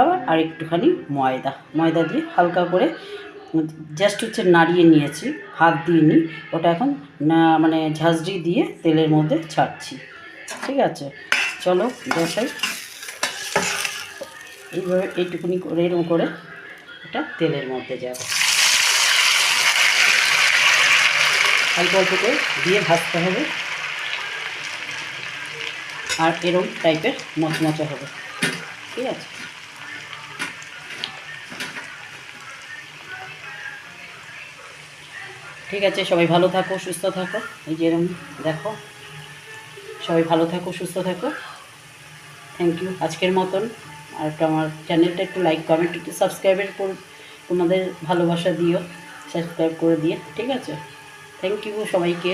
Cornflour আর একটুখানি ময়দা দিয়ে হালকা করে জাস্ট হচ্ছে নাড়িয়ে নিয়েছি, হাত দিয়ে নিই। ওটা এখন মানে ঝাঁঝরি দিয়ে তেলের মধ্যে ছাড়ছি। ঠিক আছে, চলো দেখাই। এইভাবে এইটুকুনি করে এরকম করে এটা তেলের মধ্যে যাবে, অল্প অল্প করে দিয়ে ভাজতে হবে। আর এরকম টাইপের মচমচে হবে। ঠিক আছে, ঠিক আছে, সবাই ভালো থাকো, সুস্থ থাকো। এই যে এরকম দেখো, সবাই ভালো থাকো, সুস্থ থাকো। থ্যাংক ইউ আজকের মতন। আর একটু আমার চ্যানেলটা একটু লাইক, কমেন্ট, একটু সাবস্ক্রাইবের পর তোমাদের ভালোবাসা দিও, সাবস্ক্রাইব করে দিয়ে। ঠিক আছে, থ্যাংক ইউ সবাইকে।